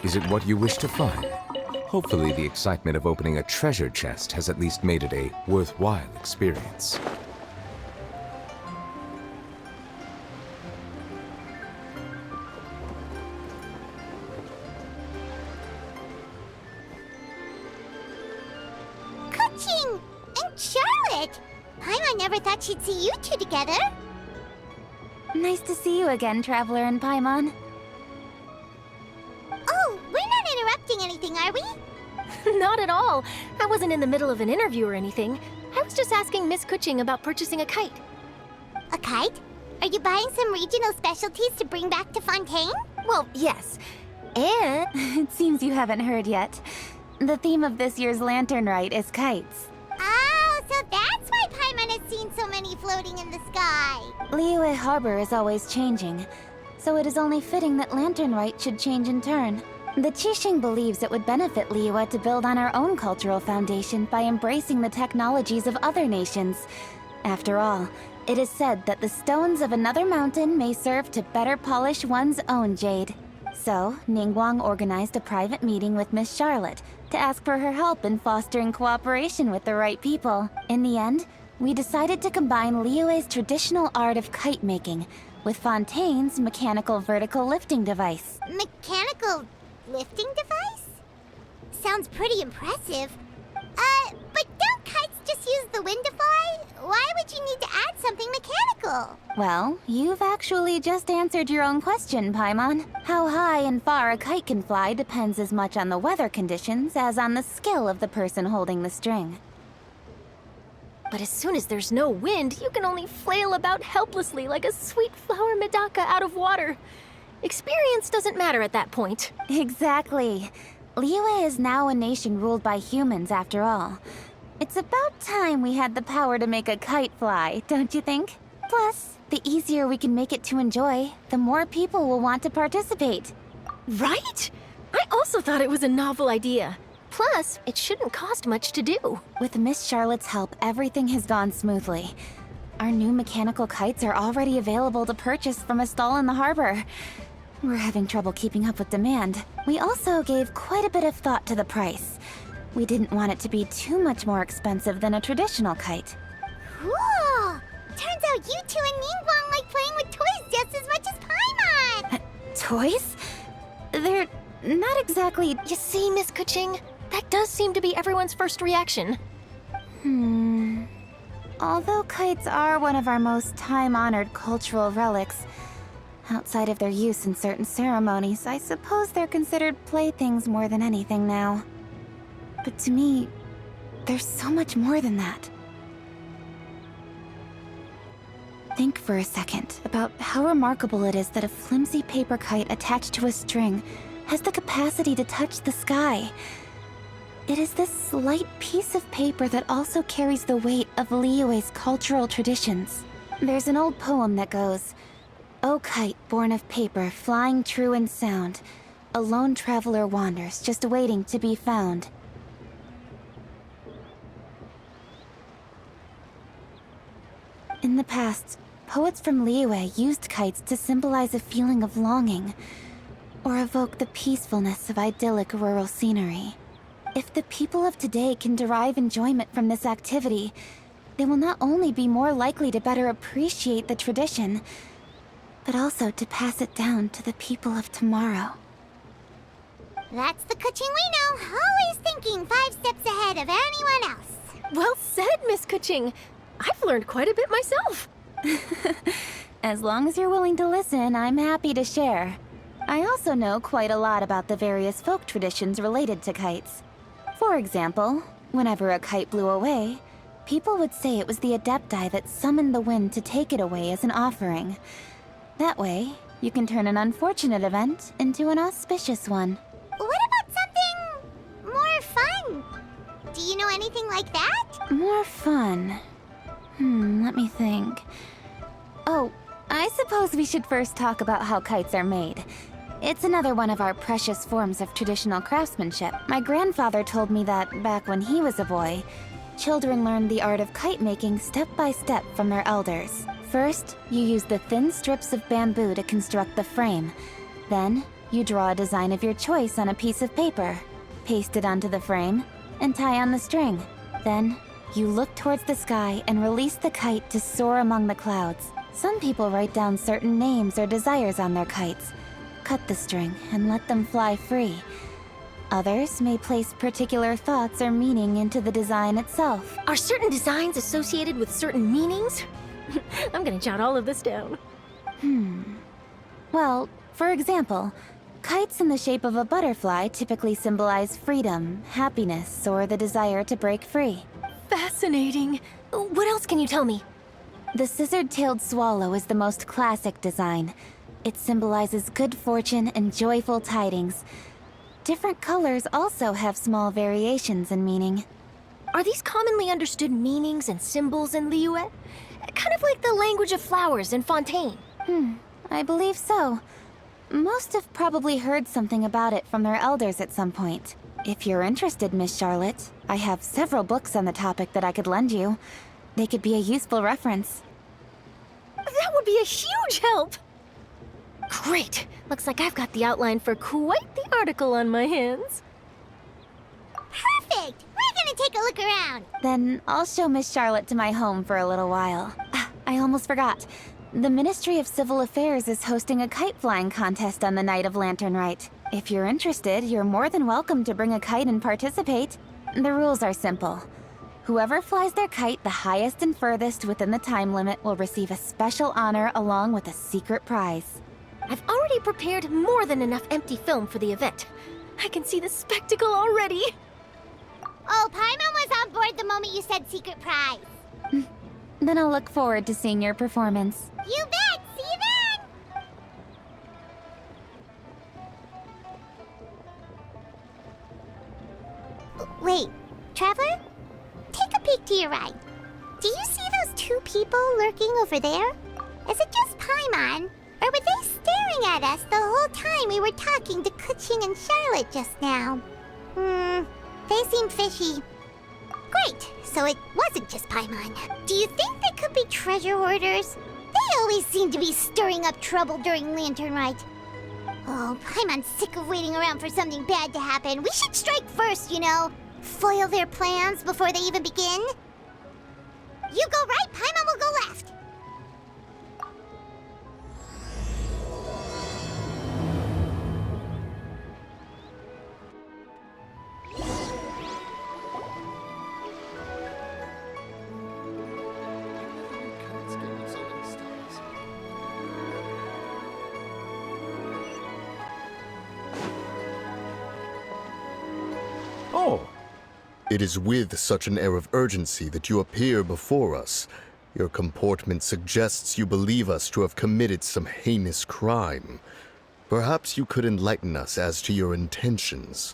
Is it what you wish to find? Hopefully the excitement of opening a treasure chest has at least made it a worthwhile experience. Keqing and Charlotte! Paimon never thought she'd see you two together. Nice to see you again, Traveler and Paimon. Oh, we're not interrupting anything, are we? Not at all. I wasn't in the middle of an interview or anything. I was just asking Miss Keqing about purchasing a kite. A kite? Are you buying some regional specialties to bring back to Fontaine? Well, yes. And It seems you haven't heard yet. The theme of this year's Lantern Rite is kites. Oh, so that's why Paimon has seen so many floating in the sky. Liyue Harbor is always changing, so it is only fitting that Lantern Rite should change in turn. The Keqing believes it would benefit Liyue to build on our own cultural foundation by embracing the technologies of other nations. After all, it is said that the stones of another mountain may serve to better polish one's own jade. So, Ningguang organized a private meeting with Miss Charlotte to ask for her help in fostering cooperation with the right people. In the end, we decided to combine Liyue's traditional art of kite making with Fontaine's mechanical vertical lifting device. Mechanical lifting device? Sounds pretty impressive. But don't kites just use the wind to fly? Why would you need to add something mechanical? Well, you've actually just answered your own question, Paimon. How high and far a kite can fly depends as much on the weather conditions as on the skill of the person holding the string. but as soon as there's no wind, you can only flail about helplessly like a sweet flower medaka out of water. Experience doesn't matter at that point. Exactly. Liyue is now a nation ruled by humans, after all. It's about time we had the power to make a kite fly, don't you think? Plus, the easier we can make it to enjoy, the more people will want to participate. Right? I also thought it was a novel idea. Plus, it shouldn't cost much to do. With Miss Charlotte's help, everything has gone smoothly. Our new mechanical kites are already available to purchase from a stall in the harbor. We're having trouble keeping up with demand. We also gave quite a bit of thought to the price. We didn't want it to be too much more expensive than a traditional kite. Cool! Turns out you two and Ningguang like playing with toys just as much as Paimon! Toys? They're not exactly... You see, Miss Keqing? That does seem to be everyone's first reaction. Although kites are one of our most time-honored cultural relics, outside of their use in certain ceremonies, I suppose they're considered playthings more than anything now. But to me, there's so much more than that. Think for a second about how remarkable it is that a flimsy paper kite attached to a string has the capacity to touch the sky. It is this slight piece of paper that also carries the weight of Liyue's cultural traditions. There's an old poem that goes, "O kite born of paper, flying true in sound, a lone traveler wanders, just waiting to be found." In the past, poets from Liyue used kites to symbolize a feeling of longing, or evoke the peacefulness of idyllic rural scenery. If the people of today can derive enjoyment from this activity, they will not only be more likely to better appreciate the tradition, but also to pass it down to the people of tomorrow. That's the Keqing we know, always thinking 5 steps ahead of anyone else. Well said, Miss Keqing. I've learned quite a bit myself. As long as you're willing to listen, I'm happy to share. I also know quite a lot about the various folk traditions related to kites. For example, whenever a kite blew away, people would say it was the Adepti that summoned the wind to take it away as an offering. That way, you can turn an unfortunate event into an auspicious one. What about something more fun? Do you know anything like that? More fun? Let me think. Oh, I suppose we should first talk about how kites are made. It's another one of our precious forms of traditional craftsmanship. My grandfather told me that, back when he was a boy, children learned the art of kite making step by step from their elders. First, you use the thin strips of bamboo to construct the frame. Then, you draw a design of your choice on a piece of paper, paste it onto the frame, and tie on the string. Then, you look towards the sky and release the kite to soar among the clouds. Some people write down certain names or desires on their kites, cut the string, and let them fly free. Others may place particular thoughts or meaning into the design itself. Are certain designs associated with certain meanings? I'm gonna jot all of this down. Well, for example, kites in the shape of a butterfly typically symbolize freedom, happiness, or the desire to break free. Fascinating. What else can you tell me? The scissored-tailed swallow is the most classic design. It symbolizes good fortune and joyful tidings. Different colors also have small variations in meaning. Are these commonly understood meanings and symbols in Liyue? Kind of like the language of flowers in Fontaine. I believe so. Most have probably heard something about it from their elders at some point. If you're interested, Miss Charlotte, I have several books on the topic that I could lend you. They could be a useful reference. That would be a huge help! Great! Looks like I've got the outline for quite the article on my hands. Perfect! We're gonna take a look around. Then I'll show Miss Charlotte to my home for a little while. I almost forgot. The Ministry of Civil Affairs is hosting a kite flying contest on the night of Lantern Rite. If you're interested, you're more than welcome to bring a kite and participate. The rules are simple. Whoever flies their kite the highest and furthest within the time limit will receive a special honor along with a secret prize. I've already prepared more than enough empty film for the event. I can see the spectacle already. Oh, Paimon was on board the moment you said secret prize. Then I'll look forward to seeing your performance. You bet! See you then! Wait, Traveler? Take a peek to your right. Do you see those two people lurking over there? Is it just Paimon? Or were they staring at us the whole time we were talking to Keqing and Charlotte just now? They seem fishy. Great, so it wasn't just Paimon. Do you think they could be treasure hoarders? They always seem to be stirring up trouble during Lantern Rite. Oh, Paimon's sick of waiting around for something bad to happen. We should strike first, you know. Foil their plans before they even begin. You go right, Paimon will go left. Oh, It is with such an air of urgency that you appear before us. Your comportment suggests you believe us to have committed some heinous crime. Perhaps you could enlighten us as to your intentions.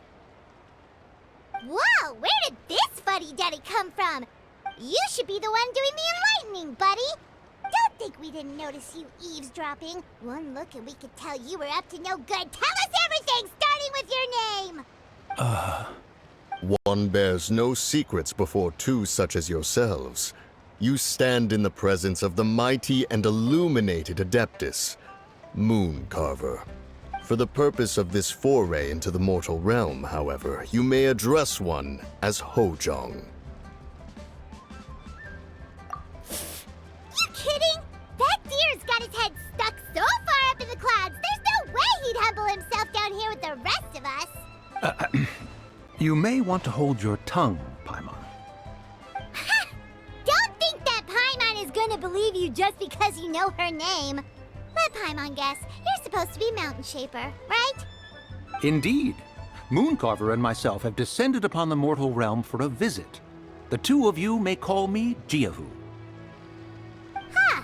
Whoa, where did this fuddy-duddy come from? You should be the one doing the enlightening, buddy. Don't think we didn't notice you eavesdropping. One look and we could tell you were up to no good. Tell us everything, starting with your name. One bears no secrets before two such as yourselves. You stand in the presence of the mighty and illuminated Adeptus, Moon Carver. For the purpose of this foray into the mortal realm, however, you may address one as Houzhang. You kidding? That deer's got his head stuck so far up in the clouds, there's no way he'd humble himself down here with the rest of us. You may want to hold your tongue, Paimon. Ha! Don't think that Paimon is gonna believe you just because you know her name. Let Paimon guess. You're supposed to be Mountain Shaper, right? Indeed. Mooncarver and myself have descended upon the mortal realm for a visit. The two of you may call me Jiehu. Huh.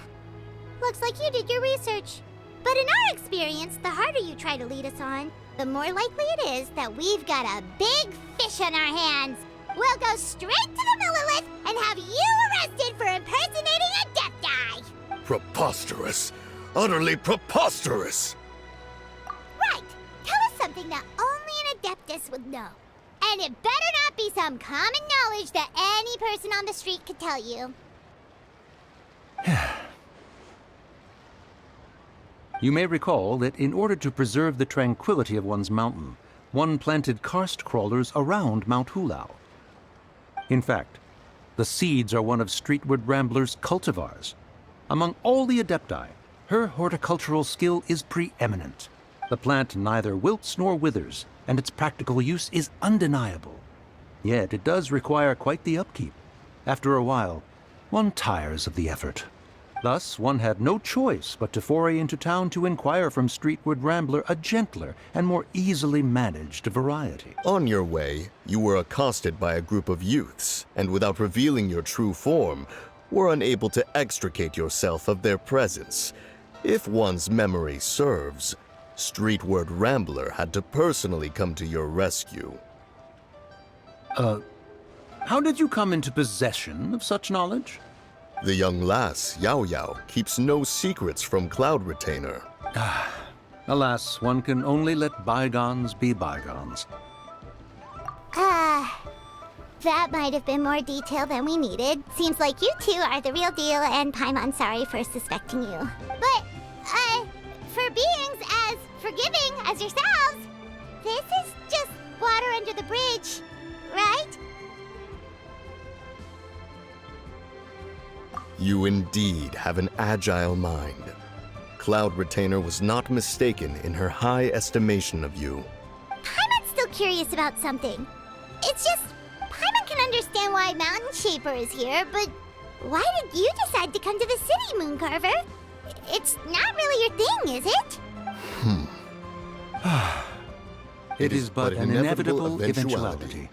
Looks like you did your research. But in our experience, the harder you try to lead us on, the more likely it is that we've got a big fish on our hands. We'll go straight to the Millilith and have you arrested for impersonating a death guy. Preposterous! Utterly preposterous! Right. something that only an Adeptus would know. And it better not be some common knowledge that any person on the street could tell you. You may recall that in order to preserve the tranquility of one's mountain, one planted karst crawlers around Mount Hulao. In fact, the seeds are one of Streetward Rambler's cultivars. Among all the Adepti, her horticultural skill is preeminent. The plant neither wilts nor withers, and its practical use is undeniable. Yet it does require quite the upkeep. After a while, one tires of the effort. Thus, one had no choice but to foray into town to inquire from Streetward Rambler a gentler and more easily managed variety. On your way, you were accosted by a group of youths, and without revealing your true form, were unable to extricate yourself of their presence. If one's memory serves, Streetward Rambler had to personally come to your rescue. How did you come into possession of such knowledge? The young lass, Yao Yao, keeps no secrets from Cloud Retainer. Alas, one can only let bygones be bygones. That might have been more detail than we needed. Seems like you two are the real deal, and Paimon's sorry for suspecting you. But, for beings as forgiving as yourselves, this is just water under the bridge, right? You indeed have an agile mind. Cloud Retainer was not mistaken in her high estimation of you. Paimon's still curious about something. It's just, Paimon can understand why Mountain Shaper is here, but why did you decide to come to the city, Mooncarver? It's not really your thing, is it? It is but an inevitable eventuality.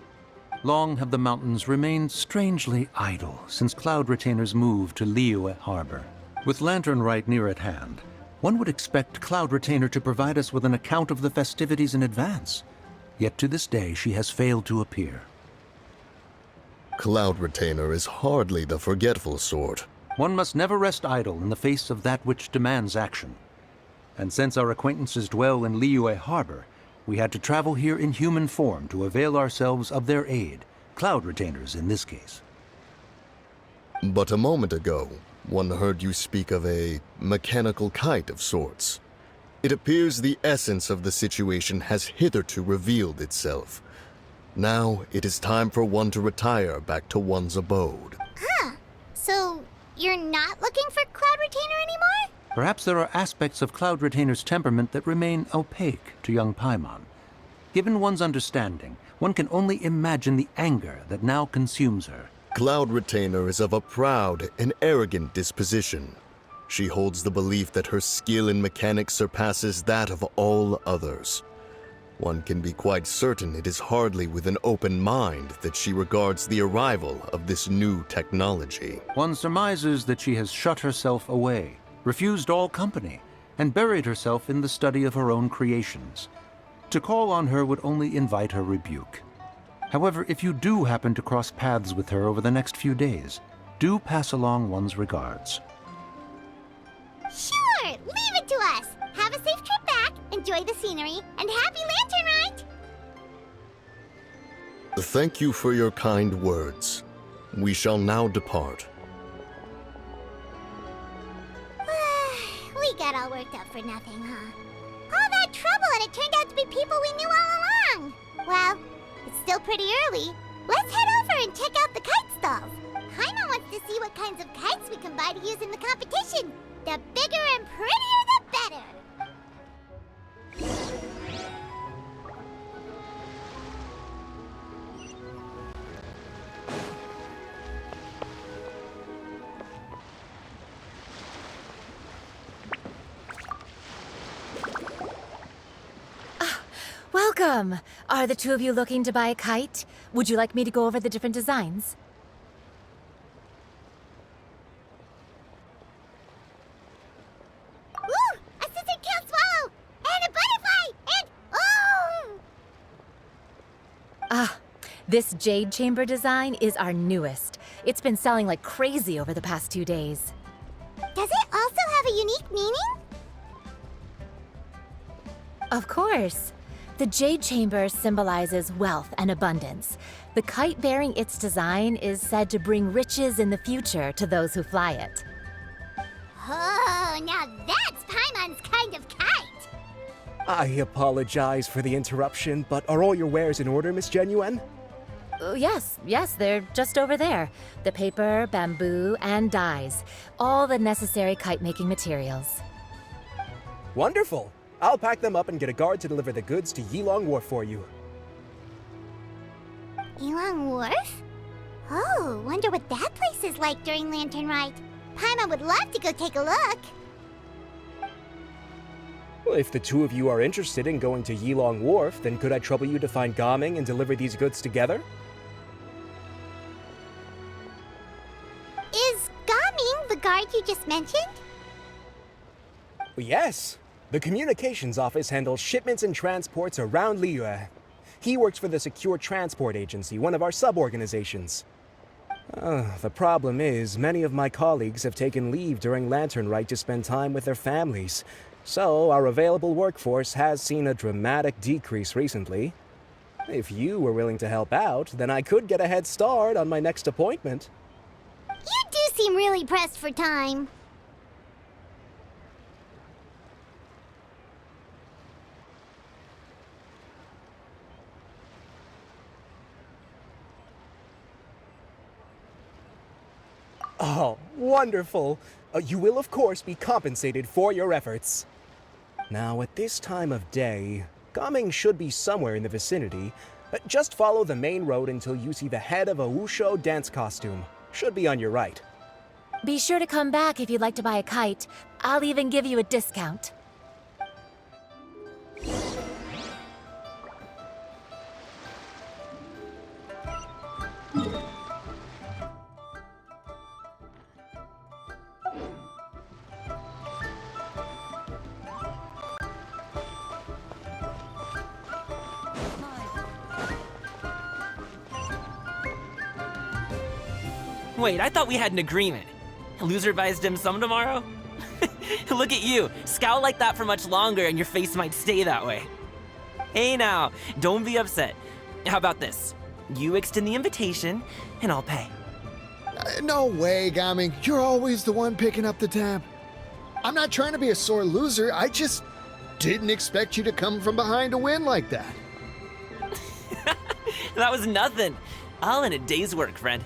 Long have the mountains remained strangely idle since Cloud Retainer's move to Liyue Harbor. With Lantern Rite near at hand, one would expect Cloud Retainer to provide us with an account of the festivities in advance. Yet to this day she has failed to appear. Cloud Retainer is hardly the forgetful sort. One must never rest idle in the face of that which demands action. And since our acquaintances dwell in Liyue Harbor, we had to travel here in human form to avail ourselves of their aid, Cloud Retainers in this case. But a moment ago, one heard you speak of a mechanical kite of sorts. It appears the essence of the situation has hitherto revealed itself. Now it is time for one to retire back to one's abode. So, you're not looking for Cloud Retainer anymore? Perhaps there are aspects of Cloud Retainer's temperament that remain opaque to young Paimon. Given one's understanding, one can only imagine the anger that now consumes her. Cloud Retainer is of a proud and arrogant disposition. She holds the belief that her skill in mechanics surpasses that of all others. One can be quite certain it is hardly with an open mind that she regards the arrival of this new technology. One surmises that she has shut herself away, refused all company, and buried herself in the study of her own creations. To call on her would only invite her rebuke. However, if you do happen to cross paths with her over the next few days, do pass along one's regards. Sure, leave it to us. Have a safe trip back, enjoy the scenery, and happy Lantern Rite! Thank you for your kind words. We shall now depart. We got all worked up for nothing, huh? All that trouble and it turned out to be people we knew all along! Well, it's still pretty early. Let's head over and check out the kite stalls. Paimon wants to see what kinds of kites we can buy to use in the competition. The bigger and prettier, the better! Welcome! Are the two of you looking to buy a kite? Would you like me to go over the different designs? Ooh! A scissor-tailed swallow! And a butterfly! And... oh! This jade chamber design is our newest. It's been selling like crazy over the past 2 days. Does it also have a unique meaning? Of course. The Jade Chamber symbolizes wealth and abundance. The kite bearing its design is said to bring riches in the future to those who fly it. Oh, now that's Paimon's kind of kite! I apologize for the interruption, but are all your wares in order, Miss Genuine? Yes, they're just over there. The paper, bamboo, and dyes. All the necessary kite-making materials. Wonderful! I'll pack them up and get a guard to deliver the goods to Yilong Wharf for you. Yilong Wharf? Oh, wonder what that place is like during Lantern Rite. Paimon would love to go take a look. Well, if the two of you are interested in going to Yilong Wharf, then could I trouble you to find Gaming and deliver these goods together? Is Gaming the guard you just mentioned? Well, yes. The communications office handles shipments and transports around Liyue. He works for the Secure Transport Agency, one of our sub-organizations. The problem is, many of my colleagues have taken leave during Lantern Rite to spend time with their families. So, our available workforce has seen a dramatic decrease recently. If you were willing to help out, then I could get a head start on my next appointment. You do seem really pressed for time. Oh, wonderful! You will, of course, be compensated for your efforts. Now, at this time of day, Gaming should be somewhere in the vicinity. Just follow the main road until you see the head of a Wushu dance costume. Should be on your right. Be sure to come back if you'd like to buy a kite. I'll even give you a discount. Wait, I thought we had an agreement. Loser buys dim sum tomorrow? Look at you, scowl like that for much longer and your face might stay that way. Hey now, don't be upset. How about this? You extend the invitation, and I'll pay. No way, Gaming. You're always the one picking up the tab. I'm not trying to be a sore loser. I just didn't expect you to come from behind to win like that. That was nothing. All in a day's work, friend.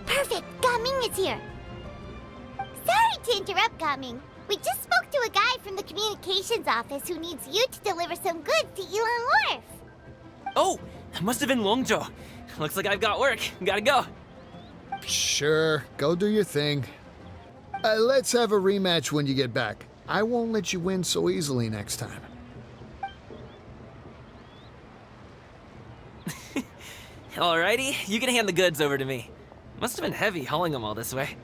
Perfect! Gaming is here! Sorry to interrupt, Gaming. We just spoke to a guy from the communications office who needs you to deliver some goods to Yilong Wharf. Oh, that must have been Longzhou. Looks like I've got work. Gotta go. Sure, go do your thing. Let's have a rematch when you get back. I won't let you win so easily next time. Alrighty, you can hand the goods over to me. Must have been heavy hauling them all this way.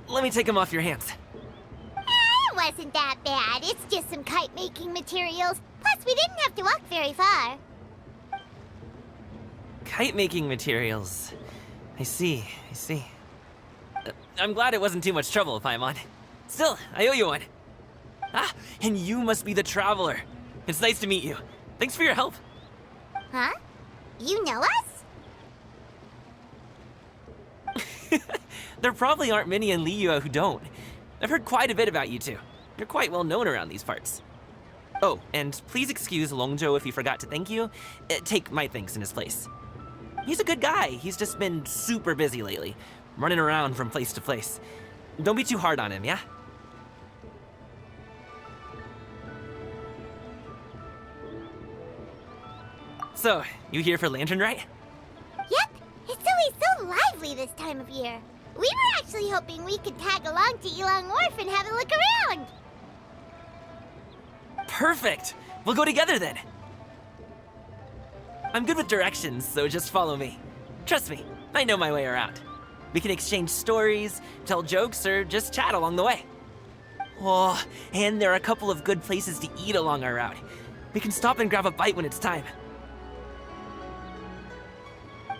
Let me take them off your hands. It wasn't that bad. It's just some kite-making materials. Plus, we didn't have to walk very far. Kite-making materials. I see. I'm glad it wasn't too much trouble, Paimon. Still, I owe you one. Ah, and you must be the traveler. It's nice to meet you. Thanks for your help. Huh? You know us? There probably aren't many in Liyue who don't. I've heard quite a bit about you two. You're quite well known around these parts. Oh, and please excuse Longzhou if he forgot to thank you. Take my thanks in his place. He's a good guy. He's just been super busy lately, running around from place to place. Don't be too hard on him, yeah? So, you here for Lantern Rite? Yep. It's always so lively this time of year. We were actually hoping we could tag along to Yilong Wharf and have a look around. Perfect! We'll go together then. I'm good with directions, so just follow me. Trust me, I know my way around. We can exchange stories, tell jokes, or just chat along the way. Oh, and there are a couple of good places to eat along our route. We can stop and grab a bite when it's time.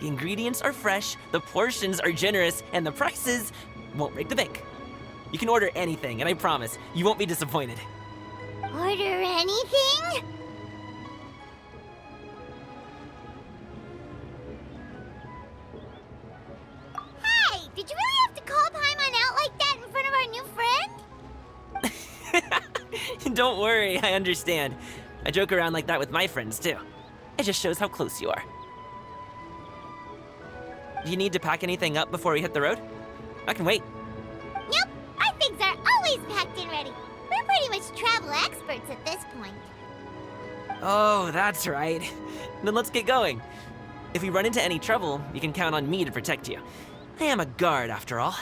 The ingredients are fresh, the portions are generous, and the prices won't break the bank. You can order anything, and I promise, you won't be disappointed. Order anything? Hey, did you really have to call Paimon out like that in front of our new friend? Don't worry, I understand. I joke around like that with my friends, too. It just shows how close you are. Do you need to pack anything up before we hit the road? I can wait. Nope, our things are always packed and ready. We're pretty much travel experts at this point. Oh, that's right. Then let's get going. If we run into any trouble, you can count on me to protect you. I am a guard, after all.